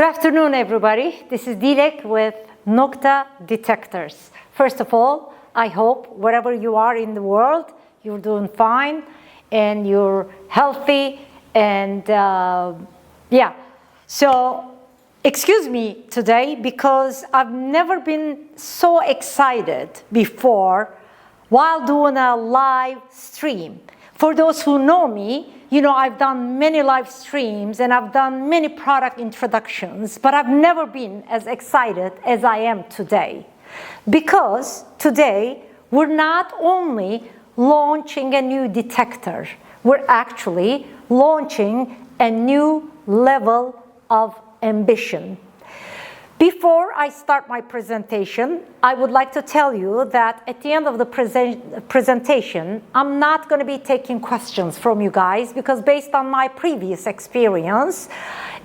Good afternoon, everybody. This is Dilek with Nokta detectors. First of all, I hope wherever you are in the world, you're doing fine and you're healthy and So excuse me today because I've never been so excited before while doing a live stream. For those who know me, you know I've done many live streams and I've done many product introductions, but I've never been as excited as I am today. Because today, we're not only launching a new detector, we're actually launching a new level of ambition. Before I start my presentation, I would like to tell you that at the end of the presentation, I'm not going to be taking questions from you guys because based on my previous experience,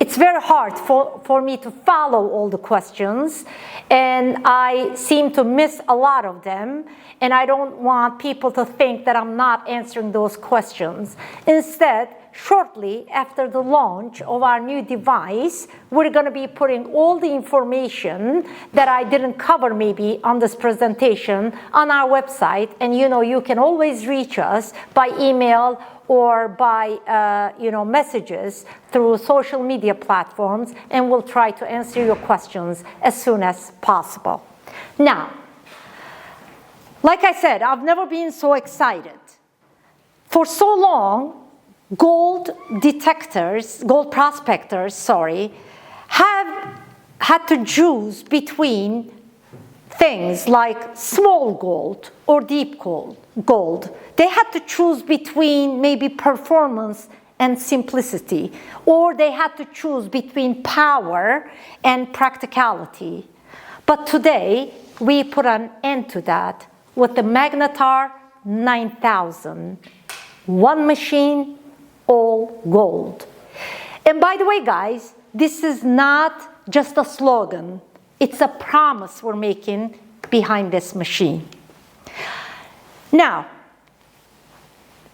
it's very hard for me to follow all the questions and I seem to miss a lot of them and I don't want people to think that I'm not answering those questions. Instead, shortly after the launch of our new device, we're going to be putting all the information that I didn't cover maybe on this presentation on our website. And you can always reach us by email or by messages through social media platforms, and we'll try to answer your questions as soon as possible. Now, like I said, I've never been so excited. For so long, gold prospectors, have had to choose between things like small gold or deep gold. They had to choose between maybe performance and simplicity, or they had to choose between power and practicality. But today, we put an end to that with the Magnetar 9000. One machine, all gold. And by the way, guys, this is not just a slogan. It's a promise we're making behind this machine. Now,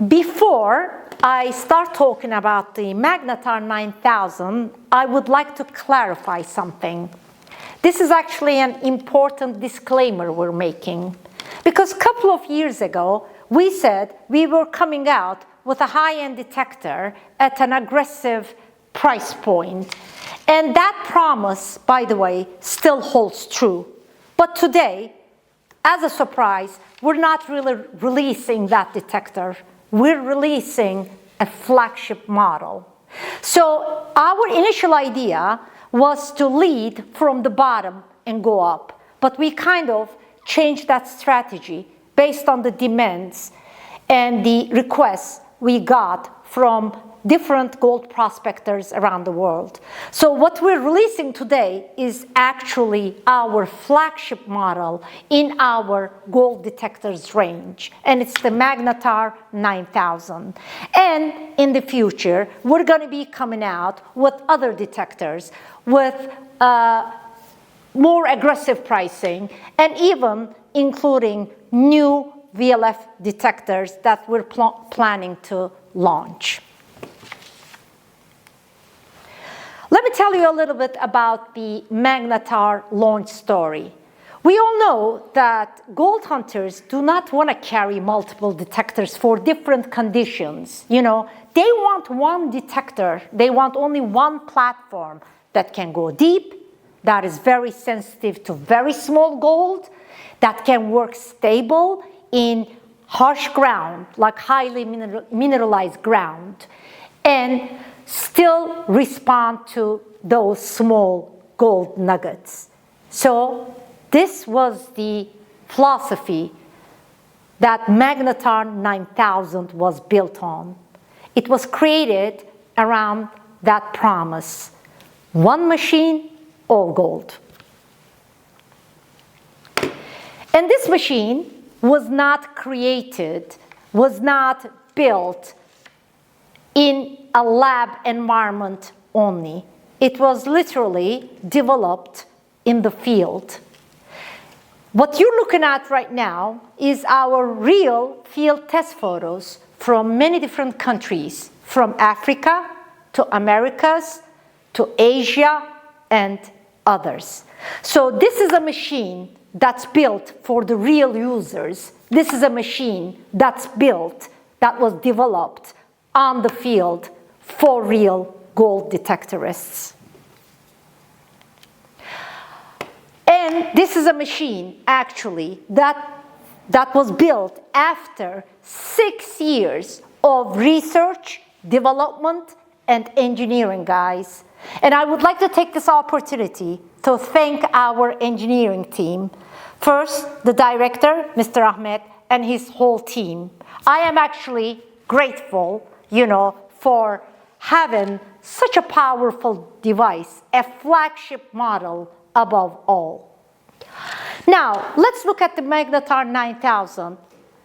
before I start talking about the Magnetar 9000, I would like to clarify something. This is actually an important disclaimer we're making. Because a couple of years ago, we said we were coming out with a high-end detector at an aggressive price point. And that promise, by the way, still holds true. But today, as a surprise, we're not really releasing that detector. We're releasing a flagship model. So our initial idea was to lead from the bottom and go up. But we kind of changed that strategy based on the demands and the requests we got from different gold prospectors around the world. So what we're releasing today is actually our flagship model in our gold detectors range, and it's the Magnetar 9000. And in the future, we're going to be coming out with other detectors with more aggressive pricing and even including new VLF detectors that we're planning to launch. Let me tell you a little bit about the Magnetar launch story. We all know that gold hunters do not want to carry multiple detectors for different conditions. They want one detector. They want only one platform that can go deep, that is very sensitive to very small gold, that can work stable in harsh ground, like highly mineralized ground, and still respond to those small gold nuggets. So this was the philosophy that Magnetar 9000 was built on. It was created around that promise. One machine, all gold. And this machine was not created, was not built in a lab environment only. It was literally developed in the field. What you're looking at right now is our real field test photos from many different countries, from Africa to Americas to Asia and others. So this is a machine that's built for the real users. This is a machine that was developed on the field for real gold detectorists. And this is a machine, actually, that was built after 6 years of research, development, and engineering, guys. And I would like to take this opportunity to thank our engineering team. First, the director, Mr. Ahmed, and his whole team. I am actually grateful, for having such a powerful device, a flagship model above all. Now, let's look at the Magnetar 9000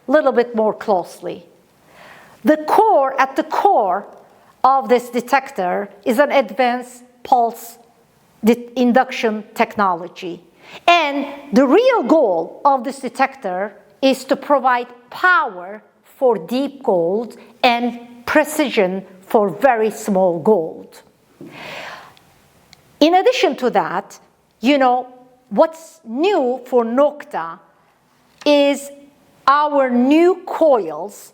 a little bit more closely. At the core of this detector is an advanced pulse induction technology. And the real goal of this detector is to provide power for deep gold and precision for very small gold. In addition to that, what's new for Nokta is our new coils,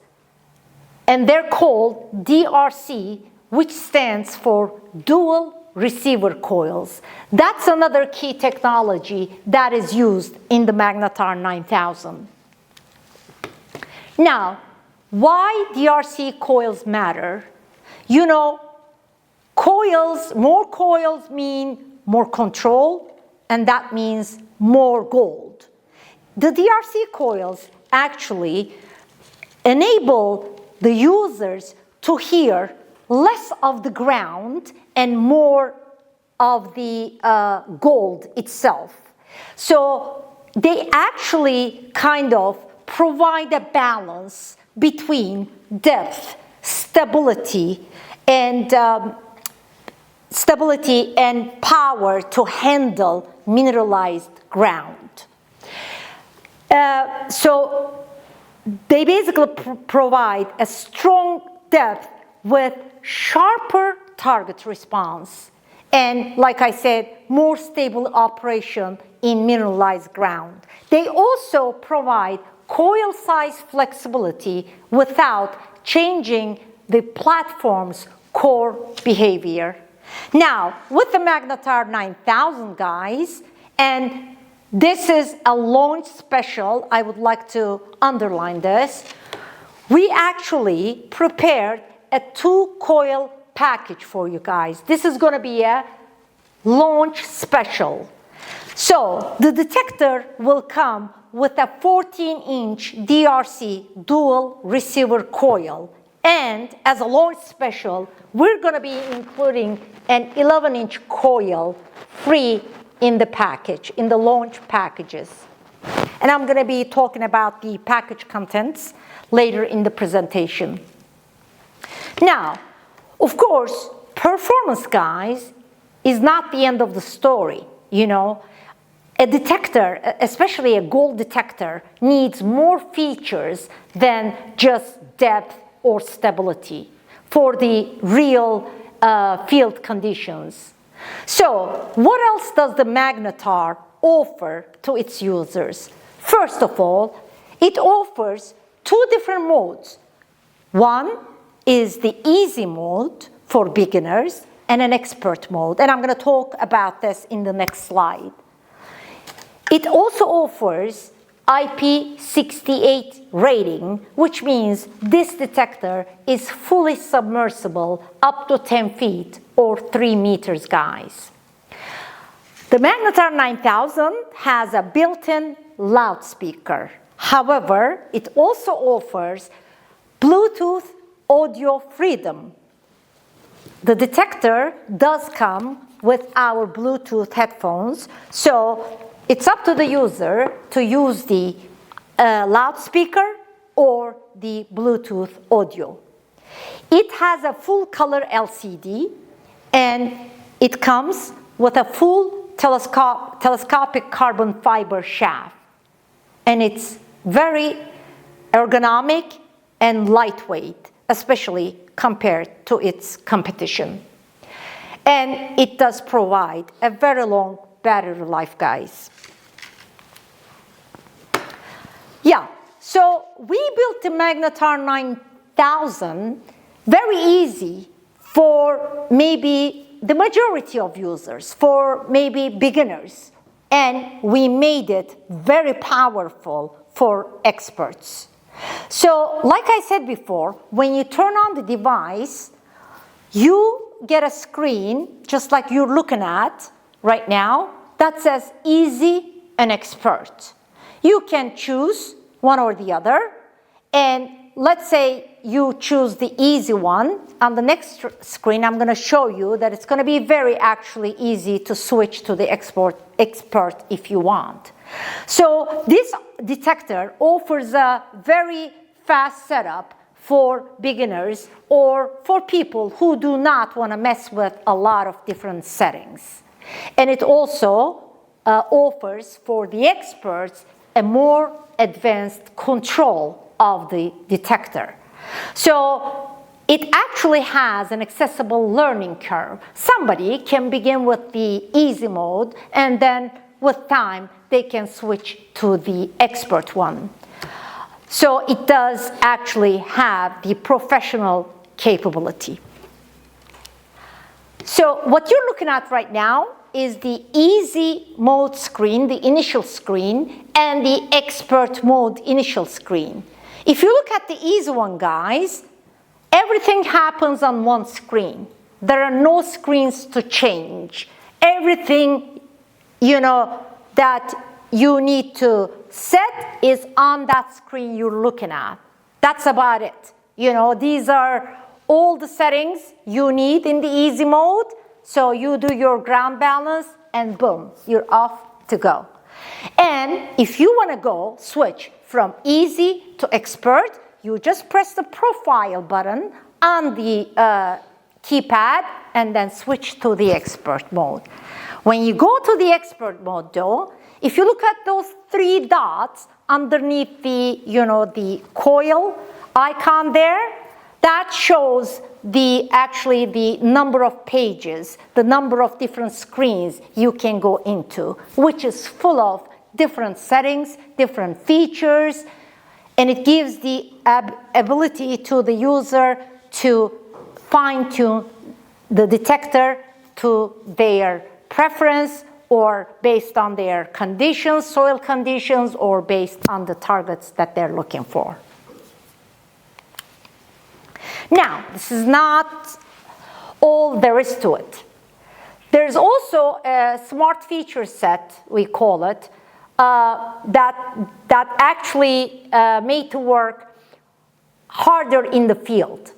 and they're called DRC, which stands for dual receiver coils. That's another key technology that is used in the Magnetar 9000. Now, why DRC coils matter? More coils mean more control, and that means more gold. The DRC coils actually enable the users to hear less of the ground and more of the gold itself. So they actually kind of provide a balance between depth, stability, and power to handle mineralized ground. So they basically provide a strong depth with sharper target response and, like I said, more stable operation in mineralized ground. They also provide coil size flexibility without changing the platform's core behavior. Now, with the Magnetar 9000, guys, and this is a launch special, I would like to underline this, we actually prepared a 2-coil package for you guys. This is going to be a launch special. So the detector will come with a 14-inch DRC dual receiver coil. And as a launch special, we're going to be including an 11-inch coil free in the package, in the launch packages. And I'm going to be talking about the package contents later in the presentation. Now, of course, performance, guys, is not the end of the story. A detector, especially a gold detector, needs more features than just depth or stability for the real field conditions. So, what else does the Magnetar offer to its users? First of all, it offers 2 different modes. One is the easy mode for beginners and an expert mode. And I'm going to talk about this in the next slide. It also offers IP68 rating, which means this detector is fully submersible up to 10 feet or 3 meters, guys. The Magnetar 9000 has a built-in loudspeaker. However, it also offers Bluetooth audio freedom. The detector does come with our Bluetooth headphones, so it's up to the user to use the loudspeaker or the Bluetooth audio. It has a full color LCD, and it comes with a full telescopic carbon fiber shaft. And it's very ergonomic and lightweight, especially compared to its competition. And it does provide a very long battery life, guys. Yeah, so we built the Magnetar 9000 very easy for maybe the majority of users, for maybe beginners. And we made it very powerful for experts. So, like I said before, when you turn on the device, you get a screen, just like you're looking at right now, that says Easy and Expert. You can choose one or the other, and let's say you choose the easy one. On the next screen, I'm going to show you that it's going to be very actually easy to switch to the expert if you want. So this detector offers a very fast setup for beginners or for people who do not want to mess with a lot of different settings. And it also offers for the experts a more advanced control of the detector. So it actually has an accessible learning curve. Somebody can begin with the easy mode, and then with time they can switch to the expert one. So it does actually have the professional capability. So what you're looking at right now is the easy mode screen, the initial screen, and the expert mode initial screen. If you look at the easy one, guys, everything happens on one screen. There are no screens to change. Everything, that you need to set is on that screen you're looking at. That's about it. These are all the settings you need in the easy mode. So you do your ground balance and boom, you're off to go. And if you want to switch from easy to expert, you just press the profile button on the keypad and then switch to the expert mode. When you go to the expert mode though, if you look at those 3 dots underneath the, the coil icon there, that shows the number of pages, the number of different screens you can go into, which is full of different settings, different features, and it gives the ability to the user to fine-tune the detector to their preference or based on their conditions, soil conditions, or based on the targets that they're looking for. Now, this is not all there is to it. There's also a smart feature set, we call it, that actually made to work harder in the field.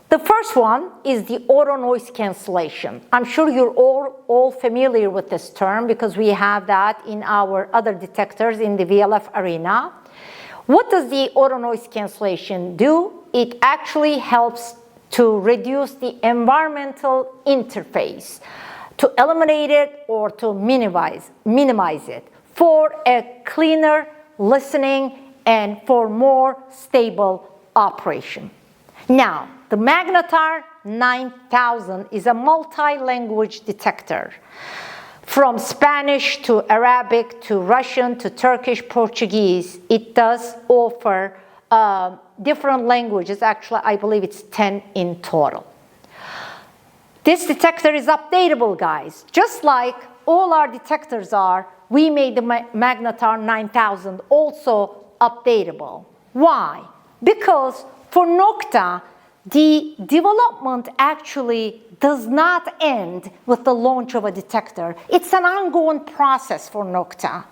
The first one is the auto noise cancellation. I'm sure you're all familiar with this term because we have that in our other detectors in the VLF arena. What does the auto noise cancellation do? It actually helps to reduce the environmental interface, to eliminate it or to minimize it for a cleaner listening and for more stable operation. Now, the Magnetar 9000 is a multi-language detector. From Spanish to Arabic to Russian to Turkish, Portuguese, it does offer different languages. Actually, I believe it's 10 in total. This detector is updatable, guys. Just like all our detectors are, we made the Magnetar 9000 also updatable. Why? Because for Nokta, the development actually does not end with the launch of a detector. It's an ongoing process for Nokta.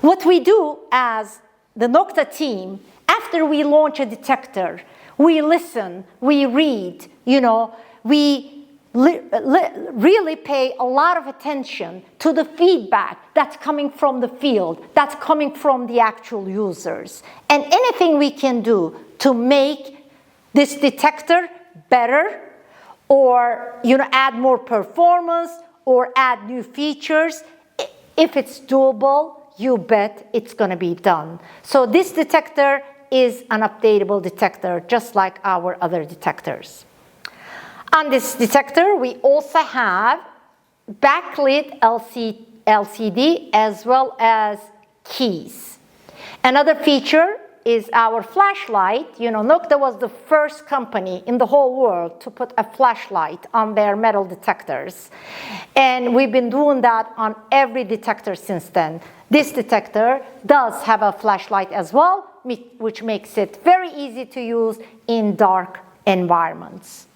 What we do as the Nokta team, after we launch a detector, we listen, we read, we really pay a lot of attention to the feedback that's coming from the field, that's coming from the actual users. And anything we can do to make this detector better or add more performance or add new features, if it's doable, you bet it's going to be done. So this detector is an updatable detector, just like our other detectors. On this detector, we also have backlit LCD as well as keys. Another feature is our flashlight. You know, Nokta was the first company in the whole world to put a flashlight on their metal detectors. And we've been doing that on every detector since then. This detector does have a flashlight as well, which makes it very easy to use in dark environments.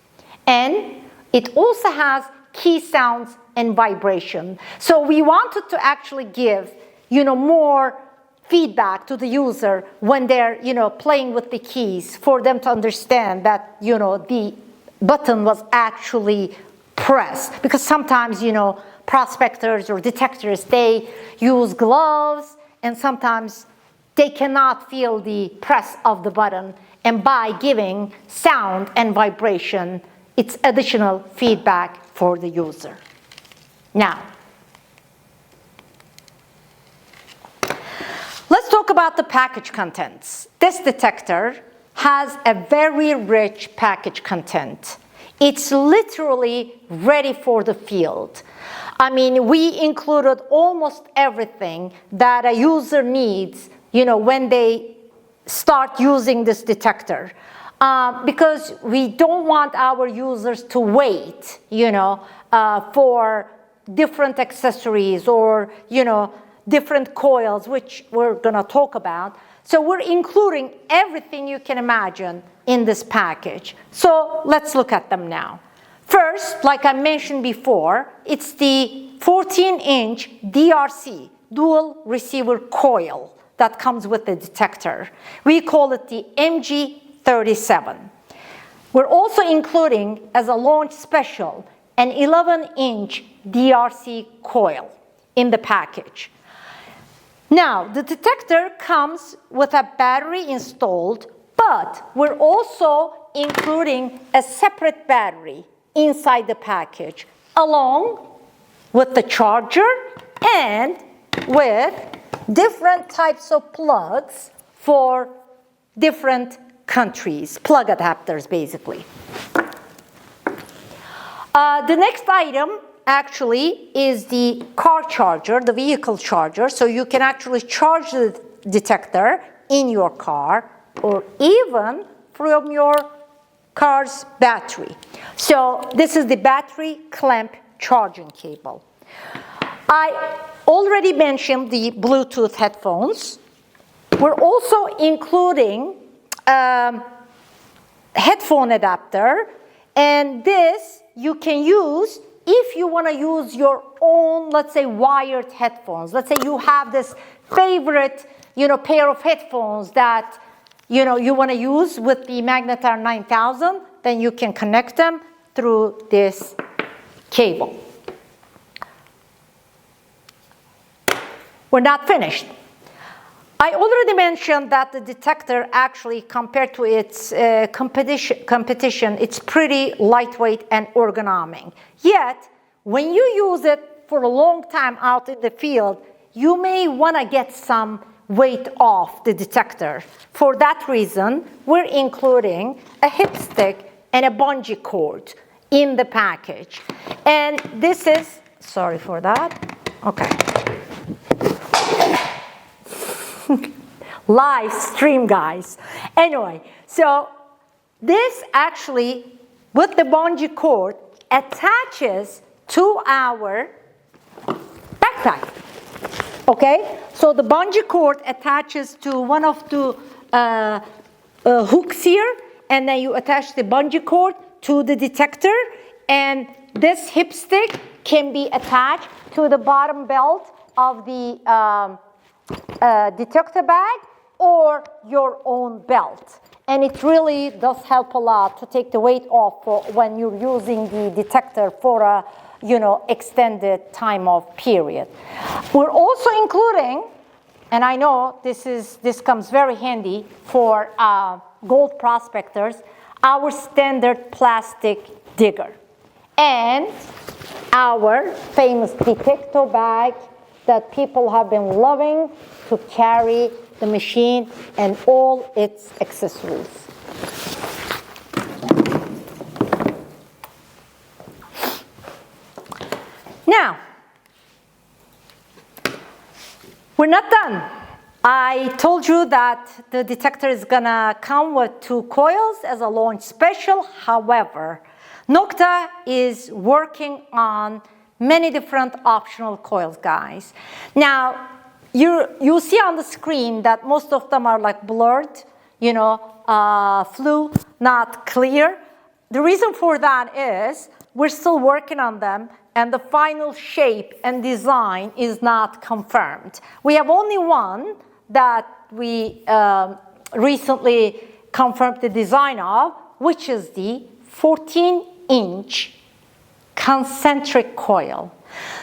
And it also has key sounds and vibration. So we wanted to actually give, more feedback to the user when they're, playing with the keys, for them to understand that, the button was actually pressed. Because sometimes, prospectors or detectors, they use gloves, and sometimes they cannot feel the press of the button. And by giving sound and vibration, it's additional feedback for the user. Now, let's talk about the package contents. This detector has a very rich package content. It's literally ready for the field. I mean, we included almost everything that a user needs, when they start using this detector. Because we don't want our users to wait, for different accessories or, different coils, which we're gonna talk about. So we're including everything you can imagine in this package. So let's look at them now. First, like I mentioned before, it's the 14-inch DRC, dual receiver coil, that comes with the detector. We call it the MG37. We're also including, as a launch special, an 11-inch DRC coil in the package. Now, the detector comes with a battery installed, but we're also including a separate battery inside the package, along with the charger and with different types of plugs for different countries, plug adapters basically. The next item actually is the car charger, the vehicle charger, so you can actually charge the detector in your car or even from your car's battery. So this is the battery clamp charging cable. I already mentioned the Bluetooth headphones. We're also including headphone adapter, and this you can use if you want to use your own, let's say, wired headphones. Let's say you have this favorite, pair of headphones that, you want to use with the Magnetar 9000, then you can connect them through this cable. We're not finished. I already mentioned that the detector actually, compared to its competition, it's pretty lightweight and ergonomic. Yet, when you use it for a long time out in the field, you may want to get some weight off the detector. For that reason, we're including a hip stick and a bungee cord in the package. And this is, sorry for that, okay. Live stream, guys. Anyway, so this actually, with the bungee cord, attaches to our backpack. Okay? So the bungee cord attaches to one of the hooks here, and then you attach the bungee cord to the detector, and this hip stick can be attached to the bottom belt of the detector bag or your own belt. And it really does help a lot to take the weight off for when you're using the detector for a extended time of period. We're also including, and I know this comes very handy for gold prospectors, our standard plastic digger and our famous detector bag that people have been loving to carry the machine and all its accessories. Now, we're not done. I told you that the detector is gonna come with 2 coils as a launch special. However, Nokta is working on many different optional coils, guys. Now, you see on the screen that most of them are like blurred, you know, flu, not clear. The reason for that is we're still working on them, and the final shape and design is not confirmed. We have only one that we recently confirmed the design of, which is the 14-inch concentric coil.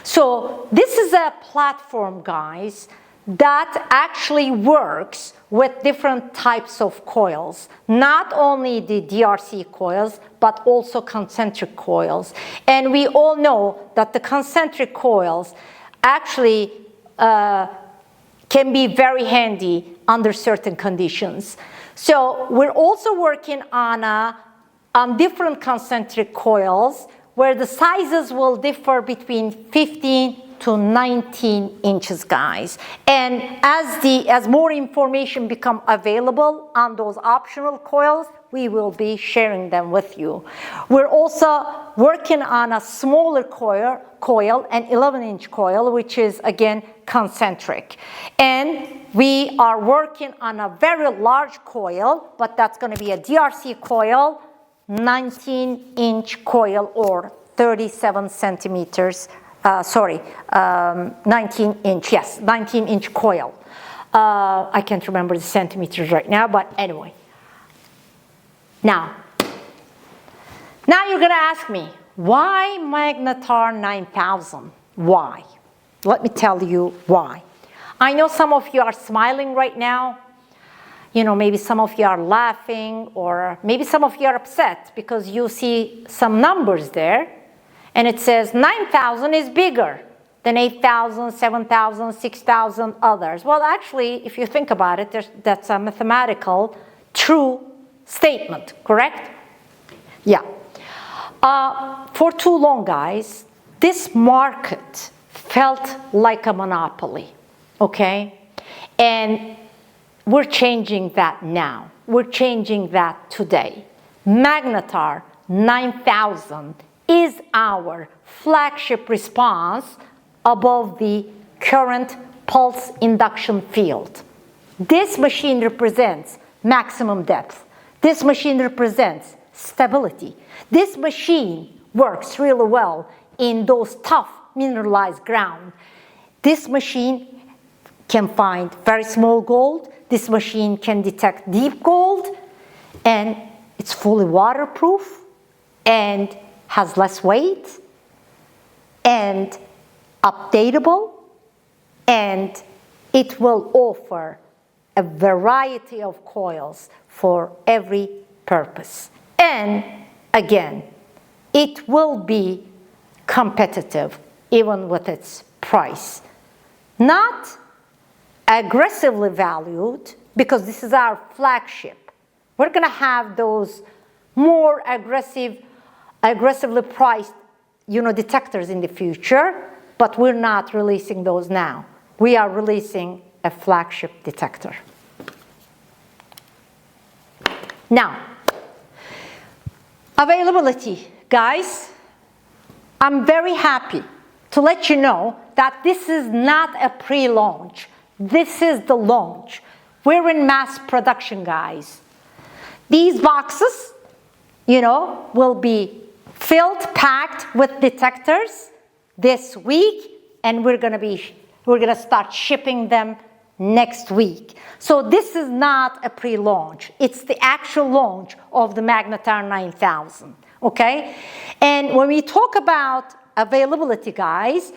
So this is a platform, guys, that actually works with different types of coils, not only the DRC coils, but also concentric coils. And we all know that the concentric coils actually can be very handy under certain conditions. So we're also working on different concentric coils where the sizes will differ between 15 to 19 inches, guys. And as more information become available on those optional coils, we will be sharing them with you. We're also working on a smaller coil, an 11-inch coil, which is again concentric. And we are working on a very large coil, but that's going to be a DRC coil, 19-inch coil, or 37 centimeters. 19-inch, yes, 19-inch coil. I can't remember the centimeters right now, but anyway. Now you're going to ask me, why Magnetar 9000? Why? Let me tell you why. I know some of you are smiling right now. You know, maybe some of you are laughing, or maybe some of you are upset because you see some numbers there. And it says 9,000 is bigger than 8,000, 7,000, 6,000 others. Well, actually, if you think about it, that's a mathematical true statement, correct? Yeah. For too long, guys, this market felt like a monopoly, okay? And we're changing that now. We're changing that today. Magnetar 9000 is our flagship response above the current pulse induction field. This machine represents maximum depth. This machine represents stability. This machine works really well in those tough mineralized ground. This machine can find very small gold. This machine can detect deep gold, and it's fully waterproof and has less weight and updatable, and it will offer a variety of coils for every purpose. And again, it will be competitive even with its price. Not aggressively valued, because this is our flagship. We're going to have those more aggressively priced, detectors in the future, but we're not releasing those now. We are releasing a flagship detector. Now, availability, guys. I'm very happy to let you know that this is not a pre-launch. This is the launch. We're in mass production, guys. These boxes, will be filled, packed with detectors this week, and we're gonna start shipping them next week. So this is not a pre-launch. It's the actual launch of the Magnetar 9000, okay? And when we talk about availability, guys,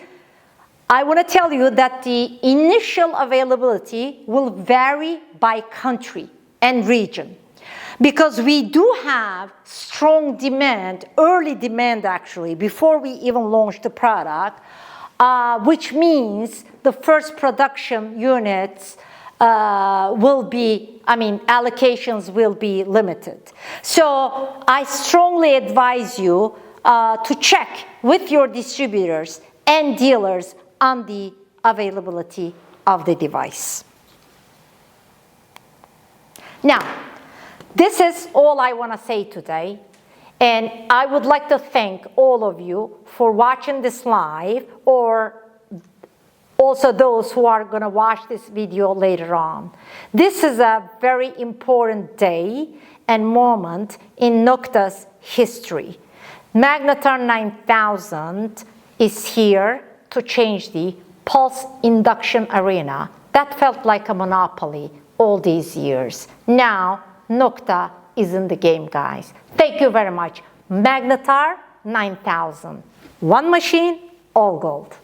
I want to tell you that the initial availability will vary by country and region, because we do have strong demand, early demand actually, before we even launch the product, which means the first production units allocations will be limited. So I strongly advise you to check with your distributors and dealers on the availability of the device. Now, this is all I want to say today, and I would like to thank all of you for watching this live, or also those who are going to watch this video later on. This is a very important day and moment in Nokta's history. Magnetar 9000 is here to change the pulse induction arena. That felt like a monopoly all these years. Now, Nokta is in the game, guys. Thank you very much. Magnetar 9000. One machine, all gold.